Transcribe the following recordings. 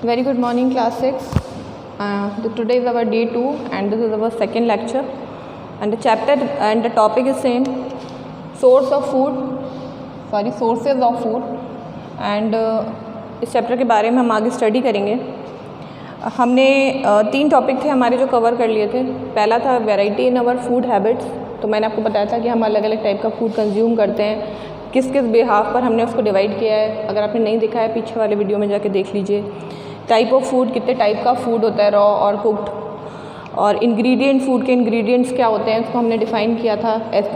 Very good morning, class 6. Today is our day 2 and this is our second lecture, and the chapter and the topic is same, sources of food. And इस chapter के बारे में हम आगे study करेंगे। हमने 3 topic थे हमारे जो कवर कर लिए थे। पहला था variety in our food habits. तो मैंने आपको बताया था कि हम अलग अलग टाइप का फूड कंज्यूम करते हैं, किस किस बिहाफ पर हमने उसको डिवाइड किया है। अगर आपने नहीं देखा है पीछे वाले वीडियो में जाके देख लीजिए। टाइप ऑफ फूड, कितने टाइप का फूड होता है, रॉ और कुक्ड, और इंग्रेडिएंट, फूड के इंग्रेडिएंट्स क्या होते हैं उसको हमने डिफ़ाइन किया था।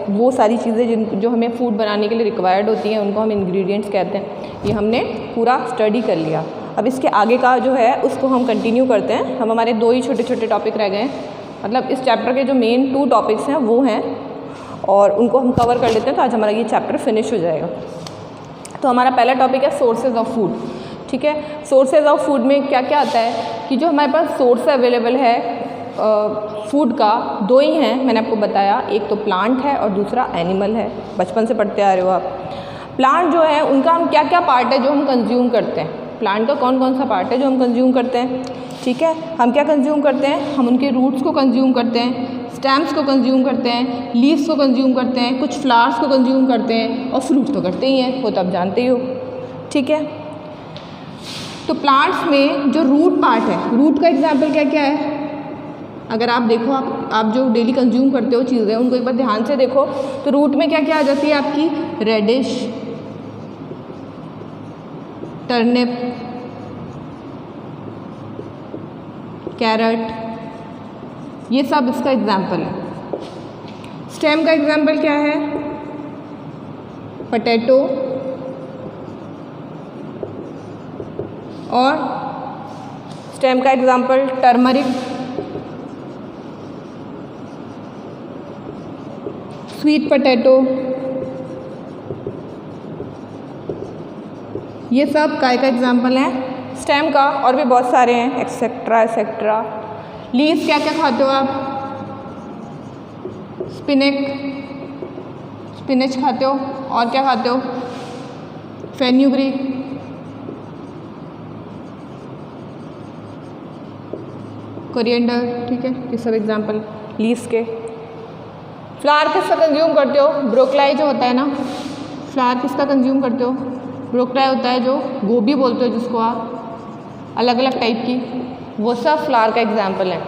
वो सारी चीज़ें जो हमें फूड बनाने के लिए रिक्वायर्ड होती हैं उनको हम इंग्रेडिएंट्स कहते हैं। ये हमने पूरा स्टडी कर लिया। अब इसके आगे का जो है उसको हम कंटिन्यू करते हैं। हम हमारे 2 ही छोटे छोटे टॉपिक रह गए हैं, मतलब इस चैप्टर के जो मेन 2 टॉपिक्स हैं वो हैं और उनको हम कवर कर लेते हैं। तो आज हमारा ये चैप्टर फिनिश हो जाएगा। तो हमारा पहला टॉपिक है सोर्सेज ऑफ फूड। ठीक है, सोर्सेज ऑफ फूड में क्या क्या आता है कि जो हमारे पास सोर्स अवेलेबल है फूड का, 2 ही हैं मैंने आपको बताया। एक तो प्लांट है और दूसरा एनिमल है। बचपन से पढ़ते आ रहे हो आप। प्लांट जो है उनका हम क्या क्या पार्ट है जो हम कंज्यूम करते हैं। प्लांट का कौन कौन सा पार्ट है जो हम कंज्यूम करते हैं। ठीक है, हम क्या कंज्यूम करते हैं, हम उनके रूट्स को कंज्यूम करते हैं, स्टेम्स को कंज्यूम करते हैं, लीव्स को कंज्यूम करते हैं, कुछ फ्लावर्स को कंज्यूम करते हैं और फ्रूट तो करते ही हैं, वो तो आप जानते ही हो। ठीक है, तो प्लांट्स में जो रूट पार्ट है, रूट का एग्जाम्पल क्या क्या है। अगर आप देखो, आप जो डेली कंज्यूम करते हो चीज़ें उनको एक बार ध्यान से देखो तो रूट में क्या क्या आ जाती है आपकी, रेडिश, टर्निप, कैरेट, ये सब इसका एग्जाम्पल है। स्टेम का एग्जाम्पल क्या है, पोटैटो और स्टेम का एग्जाम्पल टर्मरिक, स्वीट पोटैटो, ये सब काय का एग्जाम्पल है स्टेम का। और भी बहुत सारे हैं, एक्सेट्रा एक्सेट्रा। लीव्स क्या क्या खाते हो आप, स्पिनच खाते हो, और क्या खाते हो, फेन्यूग्रीक, कोरिएंडर। ठीक है, ये सब एग्जाम्पल लीव्स के। फ्लावर किसका कंज्यूम करते हो, ब्रोकलाई जो होता है ना, फ्लावर किसका कंज्यूम करते हो, ब्रोकलाई होता है जो गोभी बोलते हो जिसको आप, अलग अलग टाइप की, वो सब फ्लावर का एग्जाम्पल है।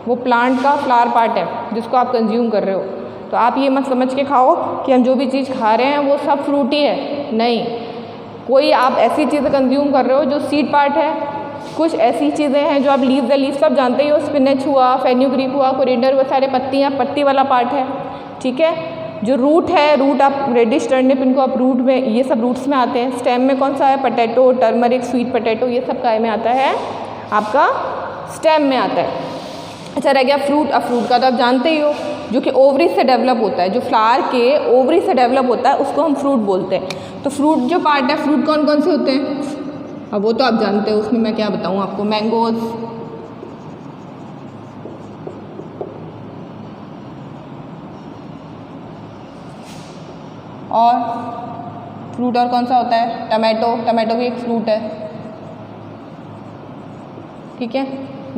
वो प्लांट का फ्लावर पार्ट है जिसको आप कंज्यूम कर रहे हो। तो आप ये मत समझ के खाओ कि हम जो भी चीज़ खा रहे हैं वो सब फ्रूटी है, नहीं। कोई आप ऐसी चीज़ें कंज्यूम कर रहे हो जो सीड पार्ट है, कुछ ऐसी चीज़ें हैं जो आप लीव्स है, लीव्स सब जानते ही हो, स्पिनच हुआ, फेन्यूग्रीक हुआ, कोरिएंडर, वो सारे पत्तियाँ, पत्ती वाला पार्ट है। ठीक है, जो रूट है, रूट आप रेडिश, टर्निप, इनको आप रूट में, ये सब रूट्स में आते हैं। स्टेम में कौन सा है, पोटैटो, टर्मरिक, स्वीट पोटैटो, ये सब काय में आता है, आपका स्टेम में आता है। अच्छा, रह गया फ्रूट। अब फ्रूट का तो आप जानते ही हो, जो कि ओवरी से डेवलप होता है, जो फ्लावर के ओवरी से डेवलप होता है उसको हम फ्रूट बोलते हैं। तो फ्रूट जो पार्ट है, फ्रूट कौन कौन से होते हैं, अब वो तो आप जानते हो, उसमें मैं क्या बताऊँ आपको। मैंगोज, और फ्रूट और कौन सा होता है, टमाटो, टमाटो भी एक फ्रूट है। ठीक है,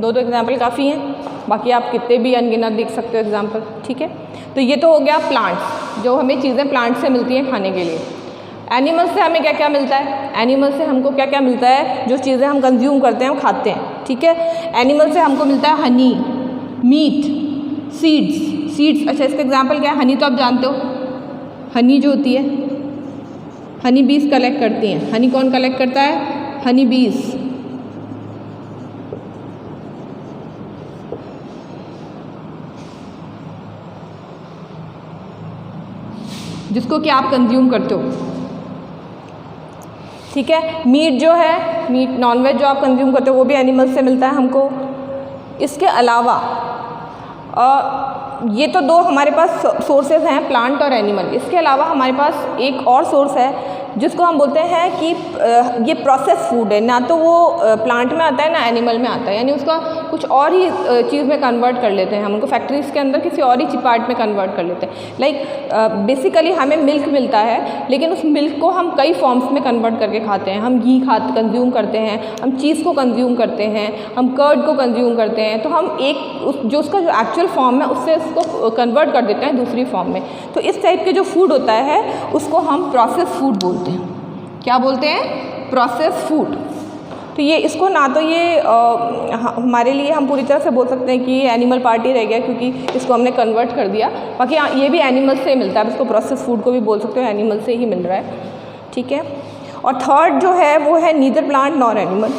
2 एग्जाम्पल काफ़ी हैं, बाकी आप कितने भी अनगिनत देख सकते हो एग्जाम्पल। ठीक है, तो ये तो हो गया प्लांट्स, जो हमें चीज़ें प्लांट से मिलती हैं खाने के लिए। एनिमल से हमें क्या क्या मिलता है, एनिमल से हमको क्या क्या मिलता है, जो चीज़ें हम कंज्यूम करते हैं वो खाते हैं। ठीक है, एनिमल से हमको मिलता है हनी, मीट, सीड्स। अच्छा, इसका एग्जाम्पल क्या है, हनी तो आप जानते हो, हनी जो होती है, हनी बीज कलेक्ट करती हैं। हनी कौन कलेक्ट करता है, हनी बीज। जिसको कि आप कंज्यूम करते हो। ठीक है, मीट जो है, मीट नॉनवेज जो आप कंज्यूम करते हो वो भी एनिमल से मिलता है हमको। इसके अलावा ये तो 2 हमारे पास सोर्सेज हैं, प्लांट और एनिमल। इसके अलावा हमारे पास एक और सोर्स है जिसको हम बोलते हैं कि ये प्रोसेस फूड है, ना तो वो प्लांट में आता है ना एनिमल में आता है, यानी उसका कुछ और ही चीज़ में कन्वर्ट कर लेते हैं हम उनको, फैक्ट्रीज़ के अंदर किसी और ही पार्ट में कन्वर्ट कर लेते हैं। लाइक बेसिकली हमें मिल्क मिलता है, लेकिन उस मिल्क को हम कई फॉर्म्स में कन्वर्ट करके खाते हैं। हम घी कंज्यूम करते हैं, हम चीज़ को कंज्यूम करते हैं, हम कर्ड को कंज्यूम करते हैं, तो हम जो उसका जो एक्चुअल फॉर्म है उससे उसको कन्वर्ट कर देते हैं दूसरी फॉर्म में। तो इस टाइप के जो फूड होता है उसको हम प्रोसेस फूड बोलते हैं। क्या बोलते हैं? Process food. तो ये इसको ना तो ये हमारे लिए हम पूरी तरह से बोल सकते हैं कि ये एनिमल पार्ट ही रह गया, क्योंकि इसको हमने कन्वर्ट कर दिया। बाकी ये भी एनिमल से मिलता है, आप इसको प्रोसेस फूड को भी बोल सकते हो, एनिमल से ही मिल रहा है, ठीक है। और थर्ड जो है वो है नीदर प्लांट नॉर एनिमल,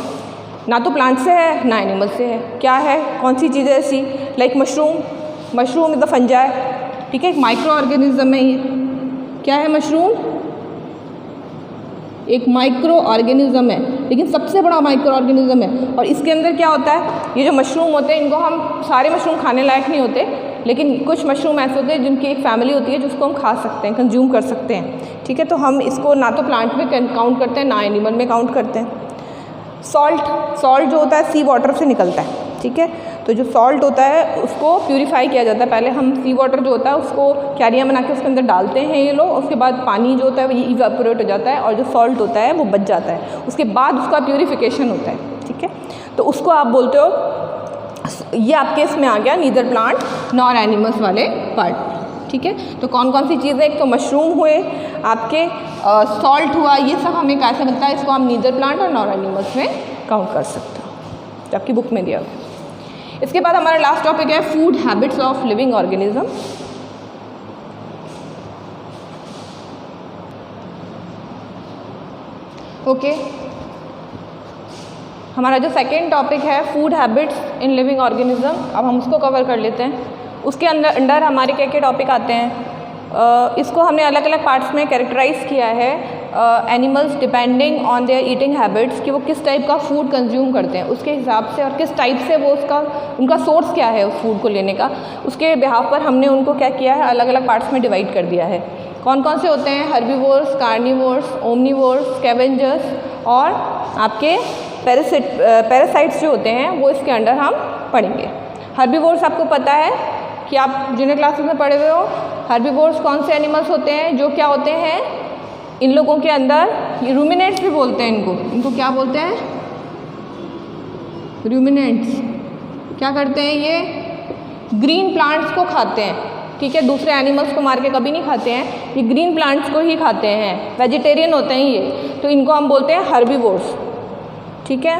ना तो प्लांट से है ना एनिमल से है। क्या है? कौन सी चीज़ें ऐसी? Like mushroom is the fungi, ठीक है, एक माइक्रो ऑर्गेनिज्म है ये। क्या है मशरूम? एक माइक्रो ऑर्गेनिज्म है, लेकिन सबसे बड़ा माइक्रो ऑर्गेनिज्म है। और इसके अंदर क्या होता है, ये जो मशरूम होते हैं इनको हम सारे मशरूम खाने लायक नहीं होते, लेकिन कुछ मशरूम ऐसे होते हैं जिनकी एक फैमिली होती है जिसको हम खा सकते हैं, कंज्यूम कर सकते हैं, ठीक है। तो हम इसको ना तो प्लांट में काउंट करते हैं ना एनिमल में काउंट करते हैं। सॉल्ट जो होता है सी वाटर से निकलता है, ठीक है। तो जो सॉल्ट होता है उसको प्यूरीफाई किया जाता है। पहले हम सी वाटर जो होता है उसको क्यारियाँ बना के उसके अंदर डालते हैं ये लोग, उसके बाद पानी जो होता है वो इवेपोरेट हो जाता है और जो सॉल्ट होता है वो बच जाता है। उसके बाद उसका प्यूरिफिकेशन होता है, ठीक है। तो उसको आप बोलते हो, ये आपके इसमें आ गया नीदर प्लांट नॉर एनिमल्स वाले पार्ट, ठीक है। तो कौन कौन सी चीज़ें? एक तो मशरूम हुए आपके, सॉल्ट हुआ, ये सब हमें कैसे बनता है, इसको हम नीदर प्लांट और नॉर एनिमल्स में काउंट कर सकते हो, जो आपकी बुक में दिया हुआ है। इसके बाद हमारा लास्ट टॉपिक है food habits of living organism. Okay, हमारा जो सेकेंड टॉपिक है food habits in living organism, अब हम उसको कवर कर लेते हैं। उसके अंदर हमारे क्या क्या टॉपिक आते हैं, इसको हमने अलग अलग पार्ट्स में कैरेक्टराइज किया है। Animals depending on their eating habits, कि वो किस टाइप का फूड कंज्यूम करते हैं उसके हिसाब से, और किस टाइप से वो उनका सोर्स क्या है उस फूड को लेने का, उसके बिहाफ पर हमने उनको क्या किया है, अलग अलग पार्ट्स में डिवाइड कर दिया है। कौन कौन से होते हैं? हर्बीवोर्स, कार्निवोर्स, ओमनीवोर्स, स्कैवेंजर्स और आपके पैरासाइट्स जो होते हैं वो इसके अंडर हम पढ़ेंगे। हर्बीवोर्स आपको पता है कि आप जूनियर क्लासेस में पढ़े हुए हो। हर्बीवोर्स कौन से एनिमल्स होते हैं? जो क्या होते हैं इन लोगों के अंदर, ये रूमिनेंट्स भी बोलते हैं इनको क्या बोलते हैं? रूमिनेंट्स। क्या करते हैं ये? ग्रीन प्लांट्स को खाते हैं, ठीक है। दूसरे एनिमल्स को मार के कभी नहीं खाते हैं, ये ग्रीन प्लांट्स को ही खाते हैं, वेजिटेरियन होते हैं ये, तो इनको हम बोलते हैं हर्बीवोर्स, ठीक है।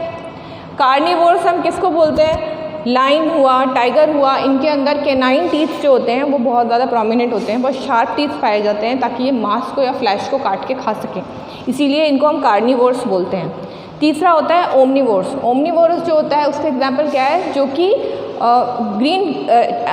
कार्निवोर्स हम किसको बोलते हैं? लायन हुआ, टाइगर हुआ, इनके अंदर कैनाइन टीथ जो होते हैं वो बहुत ज़्यादा प्रोमिनेंट होते हैं, बहुत शार्प टीथ पाए जाते हैं ताकि ये मांस को या फ्लैश को काट के खा सकें, इसीलिए इनको हम कार्निवोर्स बोलते हैं। तीसरा होता है ओमनीवोर्स। ओमनीवोर्स जो होता है उसका एग्जाम्पल क्या है? जो कि ग्रीन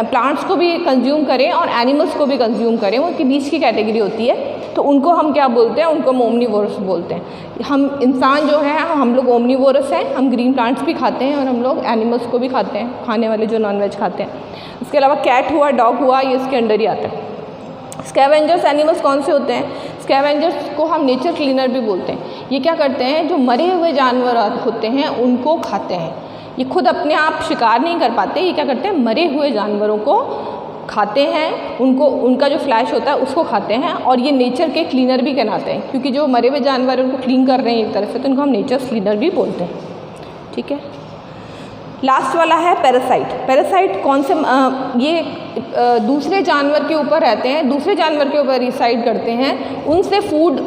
प्लांट्स को भी कंज्यूम करें और एनिमल्स को भी कंज्यूम करें, वो उनके बीच की कैटेगरी होती है, तो उनको हम क्या बोलते हैं? उनको हम ओमनीवोरस बोलते हैं। हम इंसान जो है हम लोग ओमनीवोरस हैं, हम ग्रीन प्लांट्स भी खाते हैं और हम लोग एनिमल्स को भी खाते हैं, खाने वाले जो नॉनवेज खाते हैं। उसके अलावा कैट हुआ, डॉग हुआ, ये इसके अंडर ही आता है। स्कैवेंजर्स एनिमल्स कौन से होते हैं? स्कैवेंजर्स को हम नेचर क्लीनर भी बोलते हैं। ये क्या करते हैं? जो मरे हुए जानवर होते हैं उनको खाते हैं। ये खुद अपने आप शिकार नहीं कर पाते, ये क्या करते हैं? मरे हुए जानवरों को खाते हैं, उनका जो फ्लैश होता है उसको खाते हैं, और ये नेचर के क्लीनर भी कहलाते हैं, क्योंकि जो मरे हुए जानवर उनको क्लीन कर रहे हैं एक तरह से, तो उनको हम नेचर क्लीनर भी बोलते हैं, ठीक है। लास्ट वाला है पैरासाइट। पैरासाइट कौन से? ये दूसरे जानवर के ऊपर रहते हैं, दूसरे जानवर के ऊपर रिसाइड करते हैं, उनसे फूड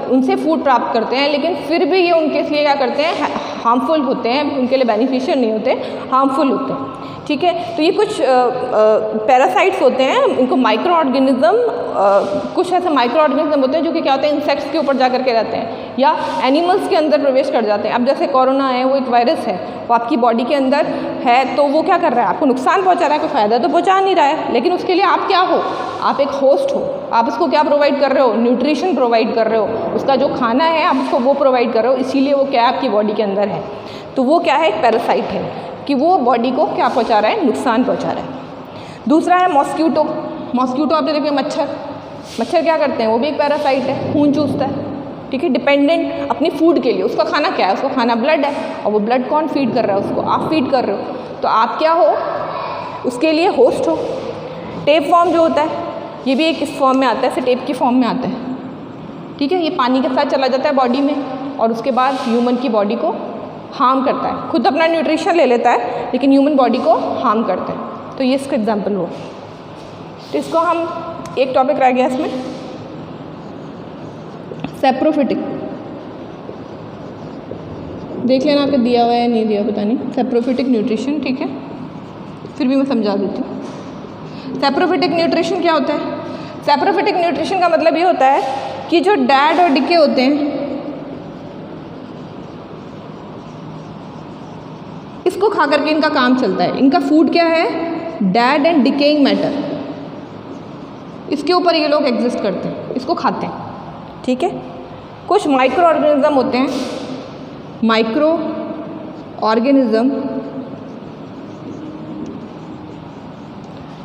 उनसे फूड प्राप्त करते हैं, लेकिन फिर भी ये उनके लिए क्या करते हैं? हार्मफुल होते हैं, उनके लिए बेनिफिशियल नहीं होते, हार्मफुल होते हैं, ठीक है। तो ये कुछ पैरासाइट्स होते हैं, इनको माइक्रो ऑर्गेनिज्म, कुछ ऐसे माइक्रो ऑर्गेनिज्म होते हैं जो कि क्या होते हैं? इंसेक्ट्स के ऊपर जा करके रहते हैं या एनिमल्स के अंदर प्रवेश कर जाते हैं। अब जैसे कोरोना है, वो एक वायरस है, वो आपकी बॉडी के अंदर है, तो वो क्या कर रहा है? आपको नुकसान पहुंचा रहा है, कोई फ़ायदा तो पहुंचा नहीं रहा है, लेकिन उसके लिए आप क्या हो? आप एक होस्ट हो। आप उसको क्या प्रोवाइड कर रहे हो? न्यूट्रिशन प्रोवाइड कर रहे हो, उसका जो खाना है आप उसको वो प्रोवाइड कर रहे हो, इसीलिए वो क्या है? आपकी बॉडी के अंदर है। तो वो क्या है? एक पैरासाइट है कि वो बॉडी को क्या पहुंचा रहा है? नुकसान पहुंचा रहा है। दूसरा है मॉस्क्यूटो। मॉस्क्यूटो आपने देखे, मच्छर, मच्छर क्या करते हैं, वो भी एक पैरासाइट है, खून चूसता है, ठीक है, डिपेंडेंट अपनी फूड के लिए। उसका खाना क्या है, उसका खाना ब्लड है, और वो ब्लड कौन फीड कर रहा है उसको, आप फीड कर रहे हो, तो आप क्या हो, उसके लिए होस्ट हो। टेप फॉर्म जो होता है ये भी एक इस फॉर्म में आता है, ऐसे टेप की फॉर्म में आता है, ठीक है। ये पानी के साथ चला जाता है बॉडी में और उसके बाद ह्यूमन की बॉडी को हार्म करता है। खुद अपना न्यूट्रिशन ले लेता है लेकिन ह्यूमन बॉडी को हार्म करता है। तो ये इसका एग्जाम्पल हुआ। तो इसको हम, एक टॉपिक रह गया इसमें, सेप्रोफिटिक। देख लेना आपको दिया हुआ है या नहीं दिया, पता नहीं। सेप्रोफिटिक न्यूट्रिशन, ठीक है, फिर भी मैं समझा देती हूँ। सेप्रोफिटिक न्यूट्रिशन क्या होता है? सेप्रोफिटिक न्यूट्रिशन का मतलब ये होता है कि जो डैड और डिके होते हैं, इसको खा करके इनका काम चलता है। इनका फूड क्या है? Dad and decaying matter. इसके ऊपर ये लोग एग्जिस्ट करते हैं, इसको खाते हैं, ठीक है। कुछ माइक्रो ऑर्गेनिज्म होते हैं, माइक्रो ऑर्गेनिज्म,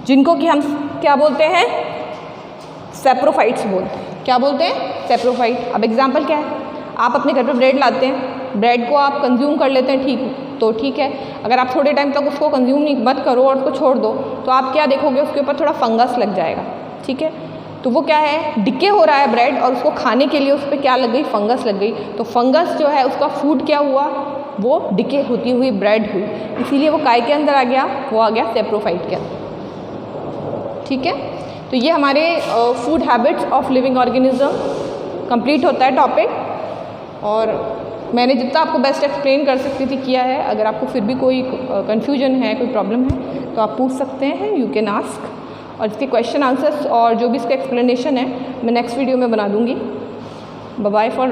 जिनको कि हम क्या बोलते हैं? सेप्रोफाइट्स बोलते हैं। क्या बोलते हैं? सेप्रोफाइट। अब एग्जाम्पल क्या है? आप अपने घर पे ब्रेड लाते हैं, ब्रेड को आप कंज्यूम कर लेते हैं, ठीक है। अगर आप थोड़े टाइम तक उसको कंज्यूम मत करो और उसको छोड़ दो, तो आप क्या देखोगे? उसके ऊपर थोड़ा फंगस लग जाएगा, ठीक है। तो वो क्या है? डिके हो रहा है ब्रेड, और उसको खाने के लिए उस पर क्या लग गई? फंगस लग गई। तो फंगस जो है उसका फूड क्या हुआ? वो डिके होती हुई ब्रेड हुई, इसीलिए वो काय के अंदर आ गया, वो आ गया सेप्रोफाइट के अंदर, ठीक है। तो ये हमारे food habits of living organism complete होता है टॉपिक। और मैंने जितना आपको बेस्ट एक्सप्लेन कर सकती थी किया है। अगर आपको फिर भी कोई कन्फ्यूजन है, कोई प्रॉब्लम है, तो आप पूछ सकते हैं, यू कैन आस्क। और इसके क्वेश्चन आंसर्स और जो भी इसका एक्सप्लेनेशन है मैं नेक्स्ट वीडियो में बना दूँगी। Bye bye for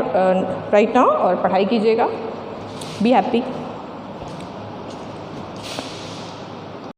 right now, और पढ़ाई कीजिएगा, बी हैप्पी।